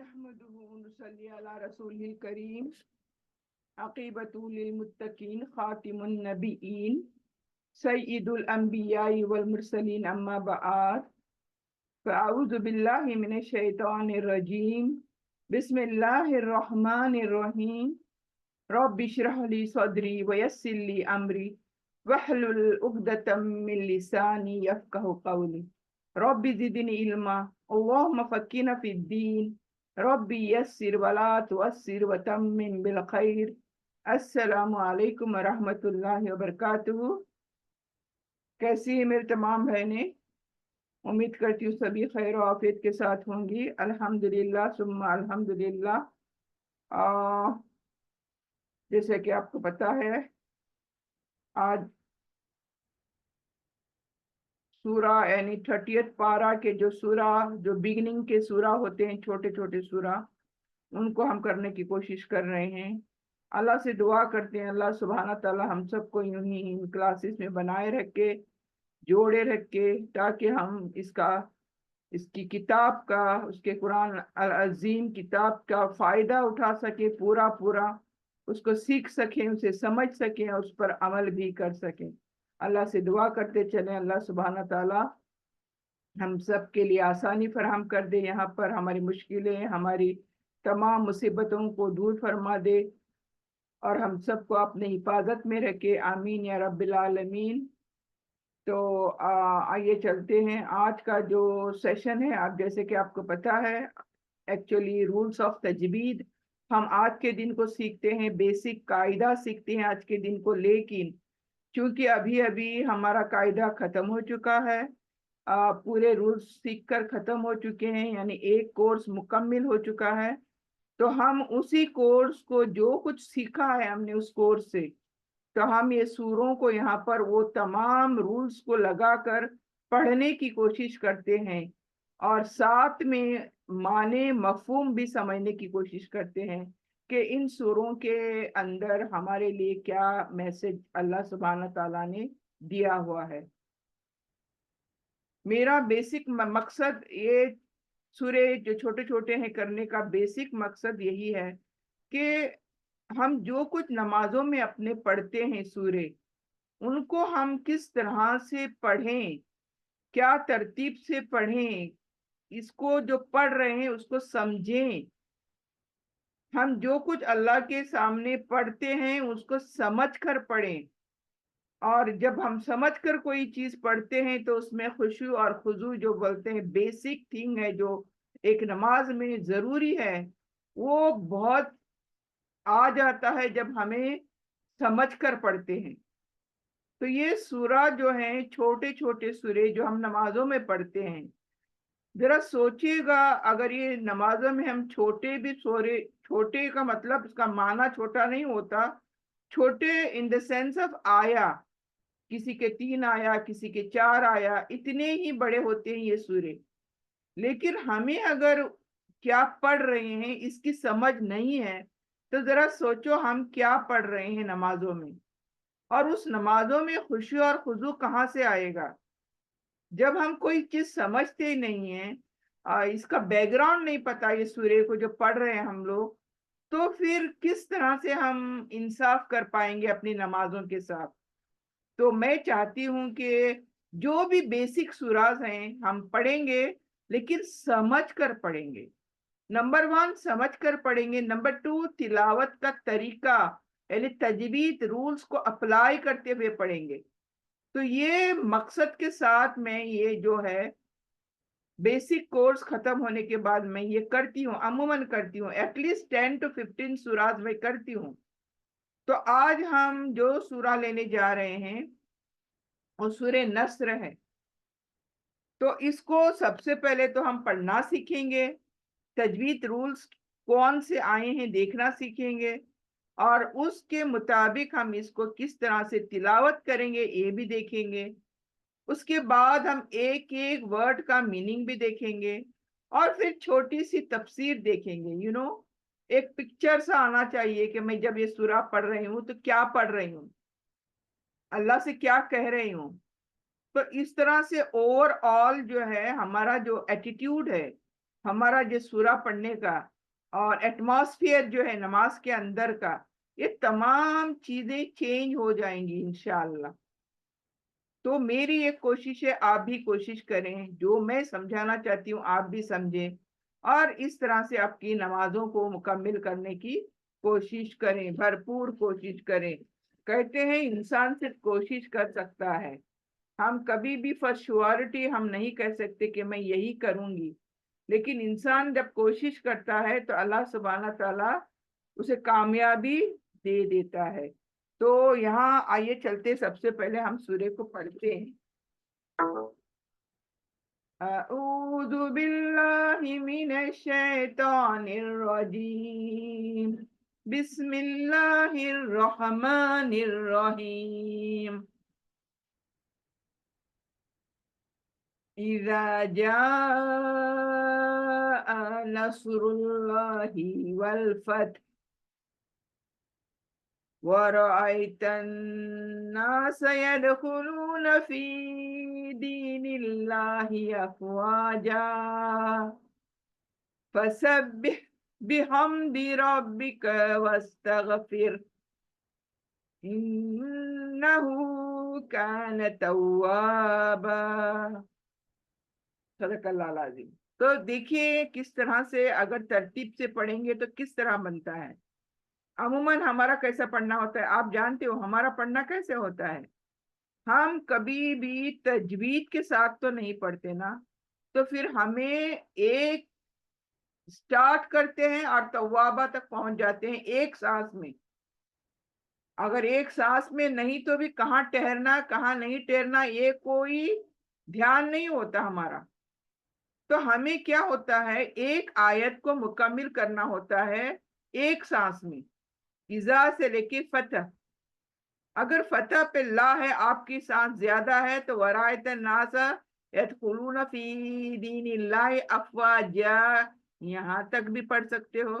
نحمده ونصلي على رسوله الكريم عقيبة للمتقين خاتم النبيين سيد الأنبياء والمرسلين أما بعد فأعوذ بالله من الشيطان الرجيم بسم الله الرحمن الرحيم رب اشرح لي صدري ويسر لي أمري واحلل عقدة من لساني يفقهوا قولي رب زدني علما اللهم فقهنا في الدين ربی یسر ولا تعسر وتمم بالخیر۔ السلام علیکم ورحمۃ اللہ وبرکاتہ۔ کیسی ہیں میرے تمام بہنیں؟ امید کرتی ہوں سبھی خیر و عافیت کے ساتھ ہوں گی۔ الحمدللہ ثم الحمدللہ۔ جیسے کہ آپ کو پتہ ہے آج سورہ یعنی 30 پارہ کے جو سورہ جو بگننگ کے سورہ ہوتے ہیں، چھوٹے چھوٹے سورہ، ان کو ہم کرنے کی کوشش کر رہے ہیں۔ اللہ سے دعا کرتے ہیں اللہ سبحانہ تعالی ہم سب کو یوں ہی ان کلاسز میں بنائے رکھے، جوڑے رکھے، تاکہ ہم اس کی کتاب کا، اس کے قرآن العظیم کتاب کا فائدہ اٹھا سکیں، پورا اس کو سیکھ سکیں، اسے سمجھ سکیں اور اس پر عمل بھی کر سکیں۔ اللہ سے دعا کرتے چلیں اللہ سبحانہ تعالی ہم سب کے لیے آسانی فراہم کر دے، یہاں پر ہماری مشکلیں، ہماری تمام مصیبتوں کو دور فرما دے اور ہم سب کو اپنے حفاظت میں رکھے، آمین یا رب العالمین۔ تو آئیے چلتے ہیں آج کا جو سیشن ہے۔ آپ جیسے کہ آپ کو پتا ہے ایکچولی رولز آف تجوید ہم آج کے دن کو سیکھتے ہیں، بیسک قاعدہ سیکھتے ہیں آج کے دن کو، لیکن چونکہ ابھی ہمارا قاعدہ ختم ہو چکا ہے، پورے رولز سیکھ کر ختم ہو چکے ہیں، یعنی ایک کورس مکمل ہو چکا ہے، تو ہم اسی کورس کو جو کچھ سیکھا ہے ہم نے اس کورس سے، تو ہم یہ سوروں کو یہاں پر وہ تمام رولز کو لگا کر پڑھنے کی کوشش کرتے ہیں اور ساتھ میں معنی مفہوم بھی سمجھنے کی کوشش کرتے ہیں کہ ان سوروں کے اندر ہمارے لیے کیا میسج اللہ سبحانہ تعالیٰ نے دیا ہوا ہے۔ میرا بیسک مقصد یہ سورے جو چھوٹے چھوٹے ہیں کرنے کا بیسک مقصد یہی ہے کہ ہم جو کچھ نمازوں میں اپنے پڑھتے ہیں سورے، ان کو ہم کس طرح سے پڑھیں، کیا ترتیب سے پڑھیں، اس کو جو پڑھ رہے ہیں اس کو سمجھیں۔ ہم جو کچھ اللہ کے سامنے پڑھتے ہیں اس کو سمجھ کر پڑھیں، اور جب ہم سمجھ کر کوئی چیز پڑھتے ہیں تو اس میں خشوع اور خضوع جو بولتے ہیں بیسک تھنگ ہے جو ایک نماز میں ضروری ہے، وہ بہت آ جاتا ہے جب ہمیں سمجھ کر پڑھتے ہیں۔ تو یہ سورہ جو ہیں چھوٹے چھوٹے سورے جو ہم نمازوں میں پڑھتے ہیں، ذرا سوچئے گا اگر یہ نمازوں میں ہم چھوٹے بھی سورے، چھوٹے کا مطلب اس کا معنی چھوٹا نہیں ہوتا، چھوٹے ان دا سینس آف آیا، کسی کے 3 آیا، کسی کے 4 آیا، اتنے ہی بڑے ہوتے ہیں یہ سورے، لیکن ہمیں اگر کیا پڑھ رہے ہیں اس کی سمجھ نہیں ہے تو ذرا سوچو ہم کیا پڑھ رہے ہیں نمازوں میں، اور اس نمازوں میں خشوع اور خضوع کہاں سے آئے گا جب ہم کوئی چیز سمجھتے ہی نہیں ہیں، اس کا بیک گراؤنڈ نہیں پتا یہ سورے کو جو پڑھ رہے ہیں ہم لوگ، تو پھر کس طرح سے ہم انصاف کر پائیں گے اپنی نمازوں کے ساتھ۔ تو میں چاہتی ہوں کہ جو بھی بیسک سوراز ہیں ہم پڑھیں گے لیکن سمجھ کر پڑھیں گے۔ نمبر 1 سمجھ کر پڑھیں گے، نمبر 2 تلاوت کا طریقہ یعنی تجوید رولز کو اپلائی کرتے ہوئے پڑھیں گے۔ تو یہ مقصد کے ساتھ میں یہ جو ہے بیسک کورس ختم ہونے کے بعد میں یہ کرتی ہوں، عموماً کرتی ہوں، ایٹ لیسٹ 10 to 15 سوراز میں کرتی ہوں۔ تو آج ہم جو سورہ لینے جا رہے ہیں وہ سورہ نصر ہے۔ تو اس کو سب سے پہلے تو ہم پڑھنا سیکھیں گے، تجوید رولز کون سے آئے ہیں دیکھنا سیکھیں گے، اور اس کے مطابق ہم اس کو کس طرح سے تلاوت کریں گے یہ بھی دیکھیں گے۔ اس کے بعد ہم ایک ایک ورڈ کا میننگ بھی دیکھیں گے، اور پھر چھوٹی سی تفسیر دیکھیں گے۔ ایک پکچر سا آنا چاہیے کہ میں جب یہ سورہ پڑھ رہی ہوں تو کیا پڑھ رہی ہوں، اللہ سے کیا کہہ رہی ہوں۔ تو اس طرح سے اوور آل جو ہے ہمارا جو ایٹیٹیوڈ ہے ہمارا جو سورہ پڑھنے کا، اور ایٹماسفیئر جو ہے نماز کے اندر کا، یہ تمام چیزیں چینج ہو جائیں گی انشاءاللہ۔ تو میری ایک کوشش ہے، آپ بھی کوشش کریں، جو میں سمجھانا چاہتی ہوں آپ بھی سمجھیں، اور اس طرح سے آپ کی نمازوں کو مکمل کرنے کی کوشش کریں، بھرپور کوشش کریں۔ کہتے ہیں انسان صرف کوشش کر سکتا ہے، ہم کبھی بھی فار شیورٹی ہم نہیں کہہ سکتے کہ میں یہی کروں گی، لیکن انسان جب کوشش کرتا ہے تو اللہ سبحانہ تعالیٰ اسے کامیابی دے دیتا ہے۔ تو یہاں آئیے چلتے، سب سے پہلے ہم سورہ کو پڑھتے ہیں۔ اعوذ باللہ من الشیطان الرجیم، بسم اللہ الرحمن الرحیم۔ اذا جاء نصر اللہ والفتح وَرَأَيْتَ النَّاسَ يَدْخُلُونَ فِي دِينِ اللَّهِ أَفْوَاجًا فَسَبِّحْ بِحَمْدِ رَبِّكَ وَاسْتَغْفِرْهُ إِنَّهُ كَانَ تَوَّابًا۔ صدق اللہ العظیم۔ تو دیکھیے کس طرح سے اگر ترتیب سے پڑھیں گے تو کس طرح بنتا ہے۔ عموماً ہمارا کیسا پڑھنا ہوتا ہے آپ جانتے ہو، ہمارا پڑھنا کیسے ہوتا ہے؟ ہم کبھی بھی تجوید کے ساتھ تو نہیں پڑھتے نا، تو پھر ہمیں ایک سٹارٹ کرتے ہیں اور توابہ تک پہنچ جاتے ہیں ایک سانس میں۔ اگر ایک سانس میں نہیں تو بھی کہاں ٹھہرنا کہاں نہیں ٹھہرنا یہ کوئی دھیان نہیں ہوتا ہمارا۔ تو ہمیں کیا ہوتا ہے، ایک آیت کو مکمل کرنا ہوتا ہے ایک سانس میں، اذا سے لے کے فتح۔ اگر فتح پہ لا ہے، آپ کی سانس زیادہ ہے تو ورائت الناس يدخلون فی دین اللہ افواجا، یہاں تک بھی پڑھ سکتے ہو۔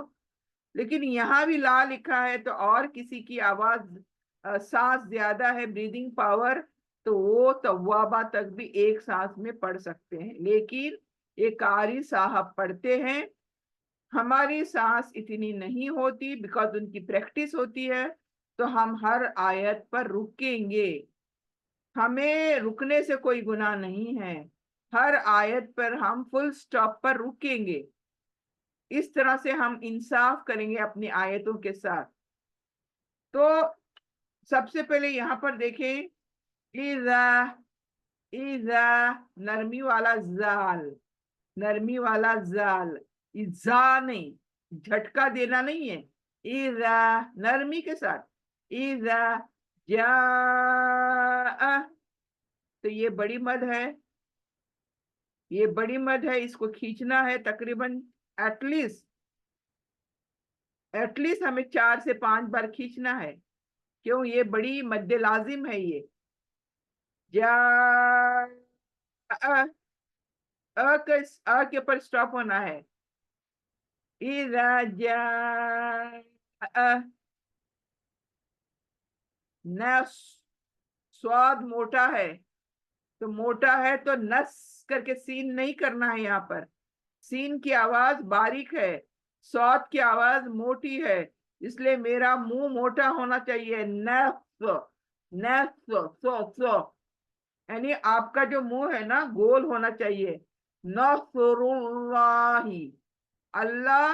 لیکن یہاں بھی لا لکھا ہے تو اور کسی کی آواز سانس زیادہ ہے، بریدنگ پاور، تو وہ توابہ تک بھی ایک سانس میں پڑھ سکتے ہیں۔ لیکن یہ قاری صاحب پڑھتے ہیں، ہماری سانس اتنی نہیں ہوتی بیکاز ان کی پریکٹس ہوتی ہے، تو ہم ہر آیت پر رکیں گے۔ ہمیں رکنے سے کوئی گناہ نہیں ہے، ہر آیت پر ہم فل سٹاپ پر رکیں گے۔ اس طرح سے ہم انصاف کریں گے اپنی آیتوں کے ساتھ۔ تو سب سے پہلے یہاں پر دیکھیں، اذا، اذا نرمی والا زال، نرمی والا زال، اذا نہیں، جھٹکا دینا نہیں ہے، اذا نرمی کے ساتھ، اذا جاء، تو یہ بڑی مد ہے، یہ بڑی مد ہے، اس کو کھینچنا ہے تقریباً ایٹ لیسٹ ہمیں 4 سے 5 بار کھینچنا ہے، کیوں؟ یہ بڑی مد لازم ہے۔ یہ جاء، کے پر سٹاپ ہونا ہے، اذا جاء، نس، سواد موٹا ہے تو موٹا ہے تو نس کر کے سین نہیں کرنا ہے، یہاں پر سین کی آواز باریک ہے، سواد کی آواز موٹی ہے، اس لیے میرا منہ موٹا ہونا چاہیے، نف، نف، سو سو، یعنی آپ کا جو منہ ہے نا گول ہونا چاہیے۔ نصر اللہ، اللہ،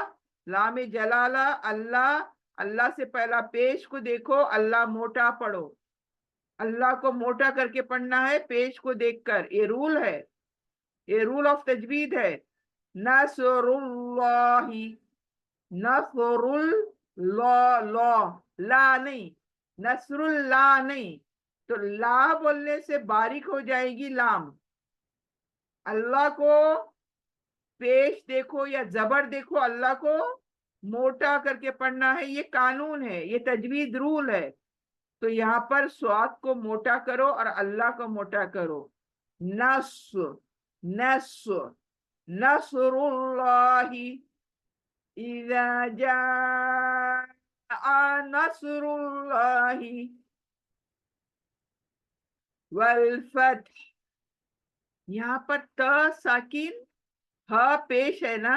لام جلالہ، اللہ، اللہ سے پہلا پیش کو دیکھو، اللہ موٹا پڑھو، اللہ کو موٹا کر کے پڑھنا ہے پیش کو دیکھ کر، یہ رول ہے، یہ رول آف تجوید ہے۔ نصر اللہ، نصر اللہ، لا نہیں، نصر اللہ نہیں، تو لا بولنے سے باریک ہو جائے گی لام۔ اللہ کو پیش دیکھو یا زبر دیکھو، اللہ کو موٹا کر کے پڑھنا ہے، یہ قانون ہے، یہ تجوید رول ہے۔ تو یہاں پر سواد کو موٹا کرو اور اللہ کو موٹا کرو، نصر، نصر، نصر اللہ، اذا جاء نصر اللہ والفتح۔ یہاں پر تا ساکن، ہا پیش ہے نا،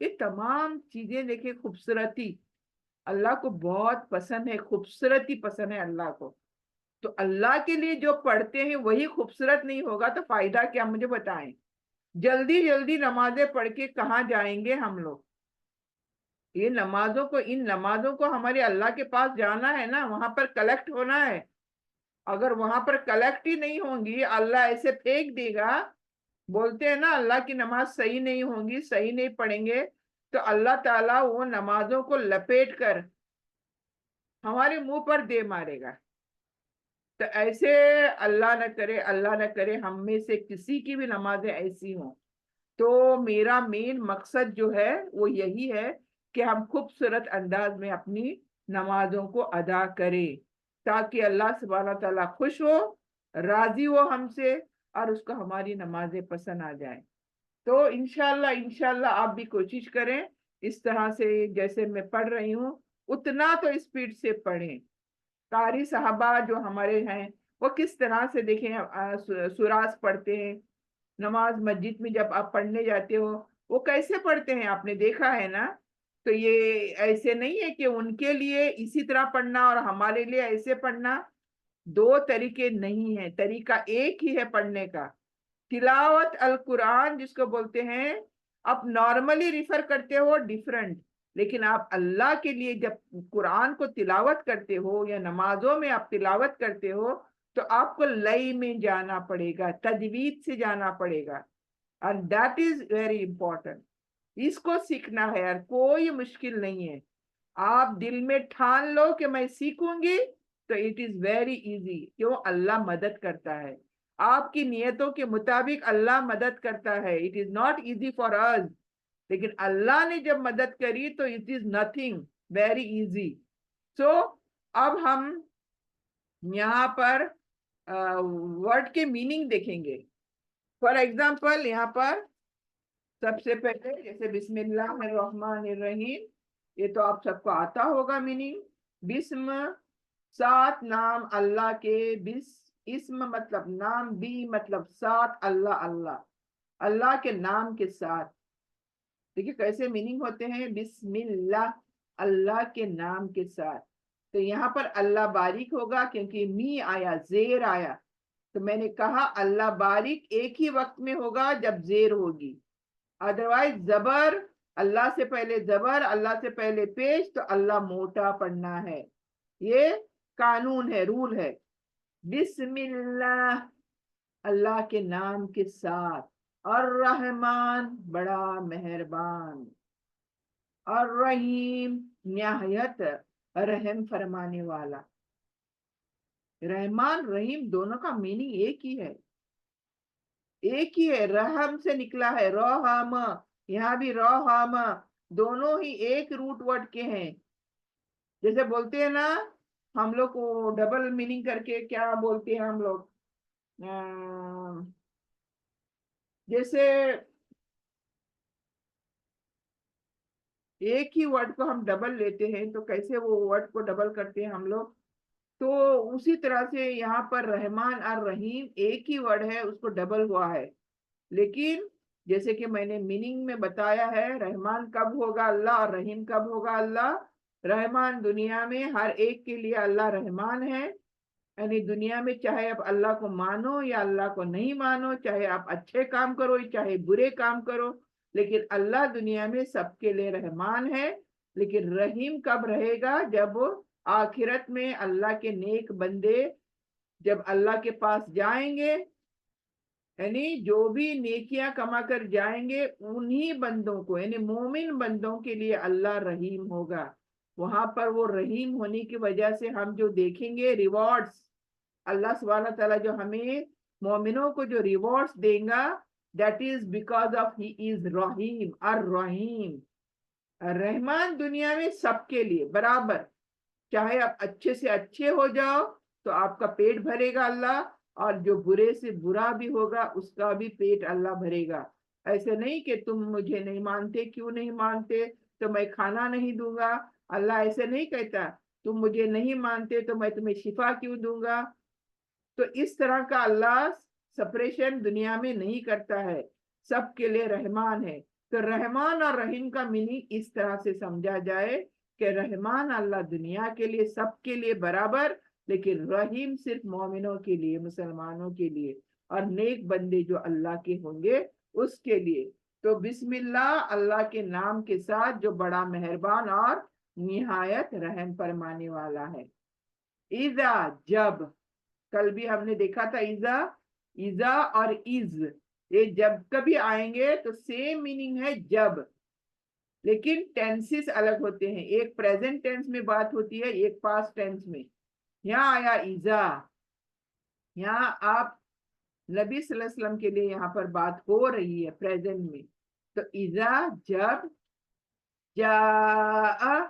یہ تمام چیزیں دیکھیں خوبصورتی اللہ کو بہت پسند ہے, خوبصورتی پسند ہے اللہ کو. تو اللہ کے لیے جو پڑھتے ہیں وہی خوبصورت نہیں ہوگا تو فائدہ کیا, مجھے بتائیں. جلدی جلدی نمازیں پڑھ کے کہاں جائیں گے ہم لوگ؟ یہ نمازوں کو, ان نمازوں کو ہمارے اللہ کے پاس جانا ہے نا, وہاں پر کلیکٹ ہونا ہے. اگر وہاں پر کلیکٹ ہی نہیں ہوں گی, اللہ ایسے پھینک دے گا. بولتے ہیں نا اللہ کی نماز صحیح نہیں ہوں گی, صحیح نہیں پڑھیں گے تو اللہ تعالیٰ وہ نمازوں کو لپیٹ کر ہمارے منہ پر دے مارے گا. تو ایسے اللہ نہ کرے, اللہ نہ کرے ہم میں سے کسی کی بھی نمازیں ایسی ہوں. تو میرا مین مقصد جو ہے وہ یہی ہے کہ ہم خوبصورت انداز میں اپنی نمازوں کو ادا کریں تاکہ اللہ سبحانہ تعالیٰ خوش ہو, راضی ہو ہم سے, اور اس کو ہماری نمازیں پسند آ جائیں. تو انشاءاللہ آپ بھی کوشش کریں اس طرح سے, جیسے میں پڑھ رہی ہوں اتنا تو اسپیڈ سے پڑھیں. قاری صحابہ جو ہمارے ہیں وہ کس طرح سے دیکھیں سوراس پڑھتے ہیں. نماز مسجد میں جب آپ پڑھنے جاتے ہو وہ کیسے پڑھتے ہیں, آپ نے دیکھا ہے نا. تو یہ ایسے نہیں ہے کہ ان کے لیے اسی طرح پڑھنا اور ہمارے لیے ایسے پڑھنا, دو طریقے نہیں ہیں, طریقہ ایک ہی ہے پڑھنے کا. تلاوت القرآن جس کو بولتے ہیں, آپ نارملی ریفر کرتے ہو ڈیفرنٹ, لیکن آپ اللہ کے لیے جب قرآن کو تلاوت کرتے ہو یا نمازوں میں آپ تلاوت کرتے ہو تو آپ کو لئی میں جانا پڑے گا, تجوید سے جانا پڑے گا, and that is very important. اس کو سیکھنا ہے یار, کوئی مشکل نہیں ہے. آپ دل میں ٹھان لو کہ میں سیکھوں گی تو it is very easy. کیوں؟ اللہ مدد کرتا ہے, آپ کی نیتوں کے مطابق اللہ مدد کرتا ہے. it is not easy for us, لیکن اللہ نے جب مدد کری تو it is nothing, very easy. so اب ہم یہاں پر ورڈ کے میننگ دیکھیں گے. فار ایگزامپل یہاں پر سب سے پہلے جیسے بسم اللہ الرحمن الرحیم, یہ تو آپ سب کو آتا ہوگا میننگ. بسم 7 نام اللہ کے, اسم مطلب نام, بھی مطلب 7, اللہ اللہ, اللہ کے نام کے ساتھ. دیکھیے کیسے میننگ ہوتے ہیں, بسم اللہ, اللہ کے نام کے ساتھ. تو یہاں پر اللہ باریک ہوگا کیونکہ می آیا, زیر آیا. تو میں نے کہا اللہ باریک ایک ہی وقت میں ہوگا جب زیر ہوگی, ادروائز زبر, اللہ سے پہلے زبر, اللہ سے پہلے پیش, تو اللہ موٹا پڑھنا ہے. یہ قانون ہے, رول ہے. بسم اللہ, اللہ کے نام کے ساتھ. الرحمن, بڑا مہربان. الرحیم, نہایت رحم فرمانے والا. رحمان رحیم دونوں کا میننگ ایک ہی ہے, ایک ہی ہے. رحم سے نکلا ہے, رحم, یہاں بھی رحم, دونوں ہی ایک روٹ ورڈ کے ہیں. جیسے بولتے ہیں نا ہم لوگ کو ڈبل میننگ کر کے کیا بولتے ہیں ہم لوگ, جیسے ایک ہی ورڈ کو ہم ڈبل لیتے ہیں تو کیسے وہ ورڈ کو ڈبل کرتے ہیں ہم لوگ. تو اسی طرح سے یہاں پر رحمان اور رحیم ایک ہی ورڈ ہے, اس کو ڈبل ہوا ہے. لیکن جیسے کہ میں نے میننگ میں بتایا ہے, رحمان کب ہوگا اللہ اور رحیم کب ہوگا اللہ. رحمان دنیا میں ہر ایک کے لیے اللہ رحمان ہے, یعنی دنیا میں چاہے آپ اللہ کو مانو یا اللہ کو نہیں مانو, چاہے آپ اچھے کام کرو چاہے برے کام کرو, لیکن اللہ دنیا میں سب کے لیے رحمان ہے. لیکن رحیم کب رہے گا؟ جب آخرت میں اللہ کے نیک بندے جب اللہ کے پاس جائیں گے, یعنی جو بھی نیکیاں کما کر جائیں گے انہی بندوں کو, یعنی مومن بندوں کے لیے اللہ رحیم ہوگا. وہاں پر وہ رحیم ہونے کی وجہ سے ہم جو دیکھیں گے ریوارڈز, اللہ سبحانہ تعالیٰ جو ہمیں مومنوں کو جو ریوارڈز دیں گا, that is because of he is رحیم. الرحیم, رحمان دنیا میں سب کے لیے برابر, چاہے آپ اچھے سے اچھے ہو جاؤ تو آپ کا پیٹ بھرے گا اللہ, اور جو برے سے برا بھی ہوگا اس کا بھی پیٹ اللہ بھرے گا. ایسے نہیں کہ تم مجھے نہیں مانتے, کیوں نہیں مانتے تو میں کھانا نہیں دوں گا. اللہ ایسے نہیں کہتا, تم مجھے نہیں مانتے تو میں تمہیں شفا کیوں دوں گا. تو اس طرح کا اللہ سپریشن دنیا میں نہیں کرتا ہے, سب کے لیے رحمان ہے. تو تو رحمان اور رحیم کا میننگ اس طرح سے سمجھا جائے کہ رحمان اللہ دنیا کے لیے سب کے لیے برابر، لیکن رحیم صرف مومنوں کے لیے، مسلمانوں کے لیے، اور نیک بندے جو اللہ کے ہوں گے اس کے لیے۔ تو بسم اللہ، اللہ کے نام کے ساتھ جو بڑا مہربان اور نہایت رحم فرمانے والا ہے۔ اذا، جب، کل بھی ہم نے دیکھا تھا اذا اور از، یہ جب کبھی آئیں گے تو سیم میننگ ہے جب، لیکن ٹینسز الگ ہوتے ہیں، ایک پریزنٹ ٹینس میں بات ہوتی ہے، ایک پاسٹ ٹینس میں۔ یہاں آیا اذا، یہاں آپ نبی صلی اللہ علیہ وسلم کے لیے یہاں پر بات ہو رہی ہے پریزنٹ میں۔ تو اذا، جب، جاء،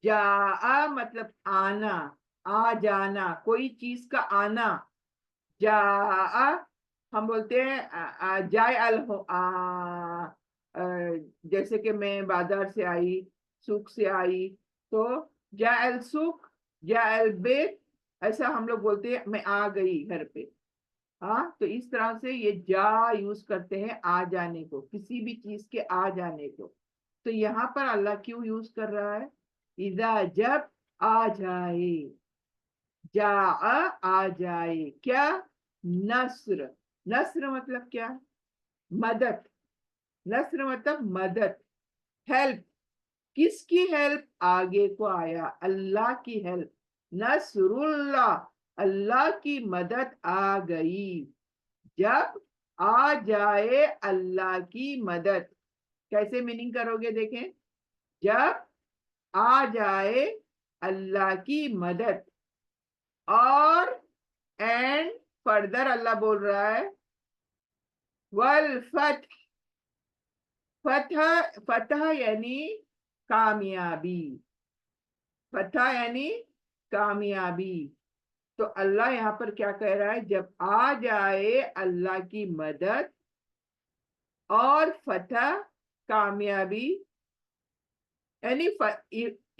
جاء مطلب آنا، آ جانا، کوئی چیز کا آنا۔ جاء ہم بولتے ہیں جائے جیسے کہ میں بازار سے آئی، سوق سے آئی، تو جاء السوق، جاء البیت، ایسا ہم لوگ بولتے ہیں میں آ گئی گھر پہ۔ ہاں، تو اس طرح سے یہ جا یوز کرتے ہیں آ جانے کو، کسی بھی چیز کے آ جانے کو۔ تو یہاں پر اللہ کیوں یوز کر رہا ہے؟ اذا، جب آ جائے، جاء آ جائے، کیا؟ نصر۔ نصر مطلب کیا؟ مدد۔ نصر مطلب مدد، ہیلپ۔ کس کی ہیلپ؟ آگے کو آیا، اللہ کی ہیلپ۔ نصر اللہ، اللہ کی مدد آ گئی۔ جب آ جائے اللہ کی مدد، کیسے میننگ کرو گے دیکھیں؟ جب آ جائے اللہ کی مدد، اور اینڈ فردر اللہ بول رہا ہے والفتح، فتح، فتح یعنی کامیابی، فتح یعنی کامیابی۔ تو اللہ یہاں پر کیا کہہ رہا ہے؟ جب آ جائے اللہ کی مدد اور فتح، کامیابی، یعنی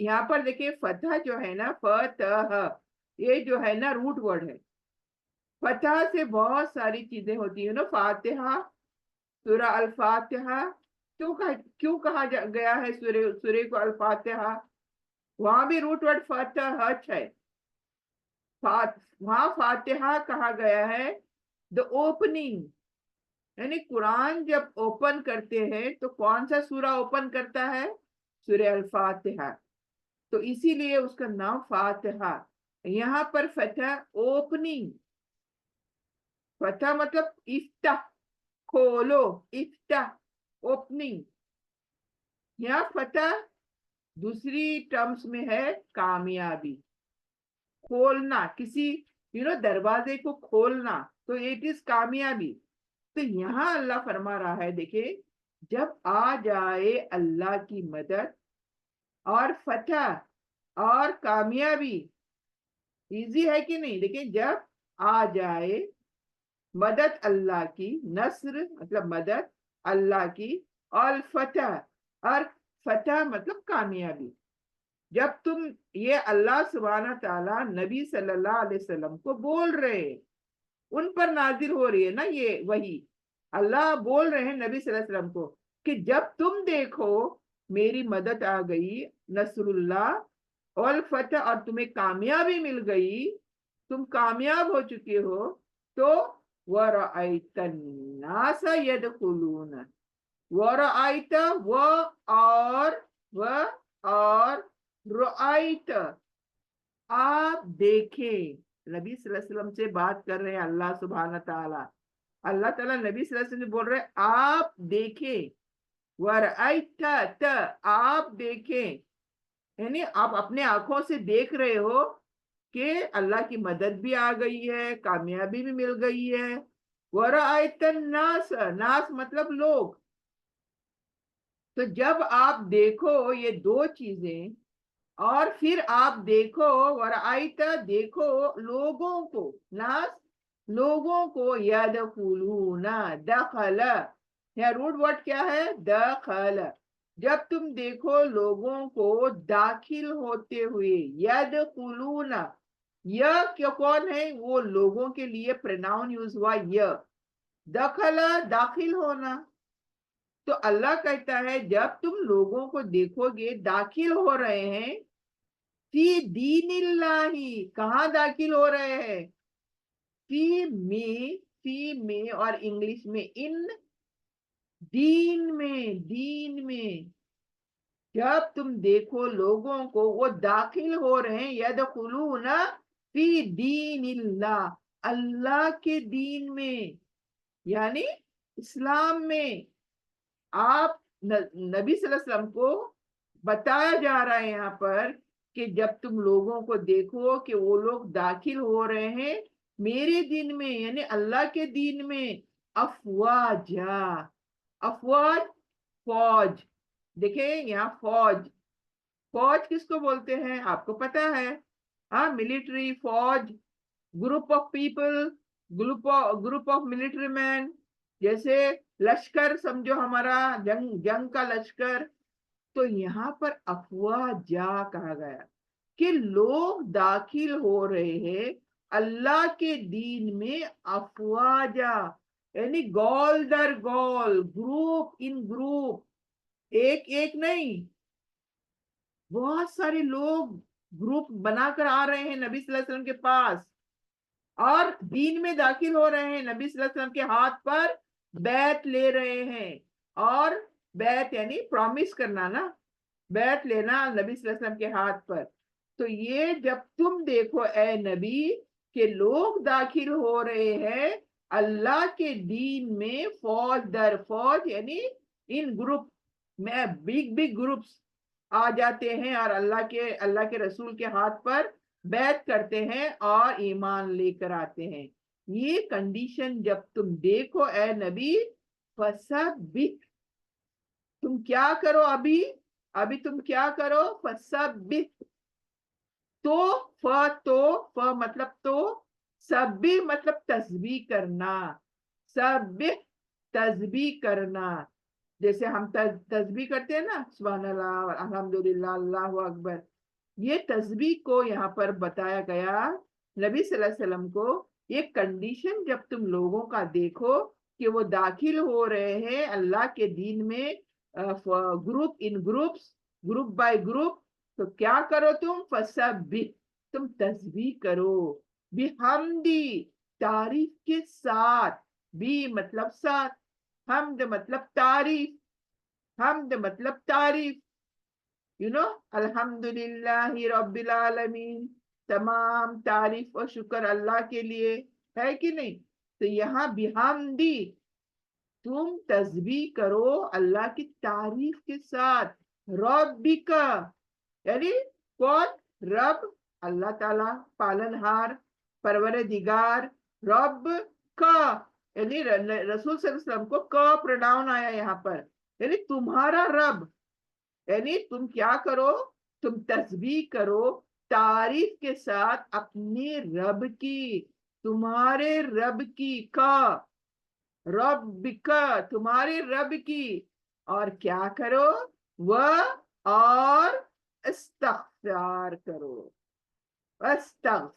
یہاں پر دیکھیں فتح جو ہے نا، فتح، یہ جو ہے نا روٹ ورڈ ہے۔ فتح سے بہت ساری چیزیں ہوتی ہیں نا، فاتحہ، سورہ الفاتحہ، کیوں کہا گیا ہے سورہ کو الفاتحہ؟ وہاں بھی روٹ ورڈ فتح ہے، وہاں فاتحہ کہا گیا ہے دا اوپننگ، یعنی قرآن جب اوپن کرتے ہیں تو کون سا سورہ اوپن کرتا ہے؟ سورہ الفاتحہ، تو اسی لیے اس کا نام فاتحہ۔ یہاں پر فتح اوپننگ، فتح مطلب افتح، کھولو، افتح، اوپننگ۔ یہاں فتح دوسری ٹرمز میں ہے کامیابی، کھولنا، کسی دروازے کو کھولنا، تو اٹ از کامیابی۔ تو یہاں اللہ فرما رہا ہے، دیکھیں جب آ جائے اللہ کی مدد اور فتح اور کامیابی، ایزی ہے کہ نہیں؟ دیکھیں جب آ جائے مدد اللہ کی، نصر مطلب مدد اللہ کی، اور فتح مطلب کامیابی۔ جب تم یہ اللہ سبحانہ تعالیٰ نبی صلی اللہ علیہ وسلم کو بول رہے، ان پر نازل ہو رہی ہے نا یہ وحی، اللہ بول رہے ہیں نبی صلی اللہ علیہ وسلم کو کہ جب تم دیکھو میری مدد آ گئی، نصر اللہ اور فتح، اور تمہیں کامیابی مل گئی، تم کامیاب ہو چکے ہو، تو وَرَأَيْتَ النَّاسَ يَدْخُلُونَ، وَرَأَيْتَ اور رأیت، آپ دیکھیں، نبی صلی اللہ علیہ وسلم سے بات کر رہے ہیں اللہ سبحانہ تعالیٰ، اللہ تعالیٰ نبی صلی اللہ علیہ وسلم سے بول رہے ہیں آپ دیکھیں، وَرَأَيْتَ، آپ دیکھیں، یعنی آپ اپنے آنکھوں سے دیکھ رہے ہو کہ اللہ کی مدد بھی آ گئی ہے، کامیابی بھی مل گئی ہے۔ وَرَأَيْتَ النَّاسَ، ناس مطلب لوگ۔ تو جب آپ دیکھو یہ دو چیزیں، اور پھر آپ دیکھو ورائت، دیکھو لوگوں کو، ناس لوگوں کو، یدخلون، دخل، یہ روٹ ورڈ کیا ہے؟ دخل۔ جب تم دیکھو لوگوں کو داخل ہوتے ہوئے، یدخلون، یہ کون ہے؟ وہ لوگوں کے لیے پرناؤن یوز ہوا یہ، دخل داخل ہونا، تو اللہ کہتا ہے جب تم لوگوں کو دیکھو گے داخل ہو رہے ہیں فی دین اللہ، کہاں داخل ہو رہے ہیں؟ فی میں اور انگلش میں ان، دین میں جب تم دیکھو لوگوں کو وہ داخل ہو رہے ہیں یدخلون فی دین اللہ، اللہ کے دین میں، یعنی اسلام میں. آپ نبی صلی اللہ علیہ وسلم کو بتایا جا رہا ہے یہاں پر کہ جب تم لوگوں کو دیکھو کہ وہ لوگ داخل ہو رہے ہیں میرے دین میں، یعنی اللہ کے دین میں، افواجا. افواج فوج، دیکھیں یہاں فوج، فوج کس کو بولتے ہیں آپ کو پتا ہے؟ ہاں، ملٹری فوج، group of people, group of military men, جیسے لشکر سمجھو ہمارا جنگ کا لشکر. تو یہاں پر افواجا کہا گیا کہ لوگ داخل ہو رہے ہیں اللہ کے دین میں افواجا، یعنی گول در گول، گروپ ان گروپ، ایک ایک نہیں، بہت سارے لوگ گروپ بنا کر آ رہے ہیں نبی صلی اللہ علیہ وسلم کے پاس اور دین میں داخل ہو رہے ہیں، نبی صلی اللہ علیہ وسلم کے ہاتھ پر بیعت لے رہے ہیں. اور بیعت یعنی پرامس کرنا نا، بیعت لینا نبی صلی اللہ علیہ وسلم کے ہاتھ پر. تو یہ جب تم دیکھو اے نبی کہ لوگ داخل ہو رہے ہیں اللہ کے دین میں فوج در فوج، یعنی ان گروپ میں بگ بگ گروپس آ جاتے ہیں اور اللہ کے رسول کے ہاتھ پر بیعت کرتے ہیں اور ایمان لے کر آتے ہیں. یہ کنڈیشن جب تم دیکھو اے نبی، فسبح، تم کیا کرو، ابھی تم کیا کرو، فسبح، تو مطلب تو، سبح مطلب تسبیح کرنا، سبح تسبیح کرنا، جیسے ہم تسبیح کرتے ہیں نا، سبحان اللہ الحمدللہ اللہ اکبر. یہ تسبیح کو یہاں پر بتایا گیا نبی صلی اللہ علیہ وسلم کو. یہ کنڈیشن جب تم لوگوں کا دیکھو کہ وہ داخل ہو رہے ہیں اللہ کے دین میں group in groups, group by group, تو کیا کرو تم، فسبح، تم تسبیح کرو، بحمدی، تعریف کے ساتھ، بھی مطلب ساتھ، حمد مطلب تعریف، حمد مطلب تعریف، الحمدللہ رب العالمین، تمام تعریف و شکر اللہ کے لیے ہے کہ نہیں. تو یہاں بحمدی، تم تسبیح کرو اللہ کی تعریف کے ساتھ، ربکا، یعنی کون، رب اللہ تعالی پالنہار پروردگار، رب کا یعنی رسول صلی اللہ علیہ وسلم کو کا پروناؤن آیا یہاں پر، یعنی تمہارا رب، یعنی تم کیا کرو، تم تسبیح کرو تعریف کے ساتھ اپنے رب کی، تمہارے رب کی، کا رب کا، تمہارے رب کی، اور کیا کرو، اور استغفار کرو،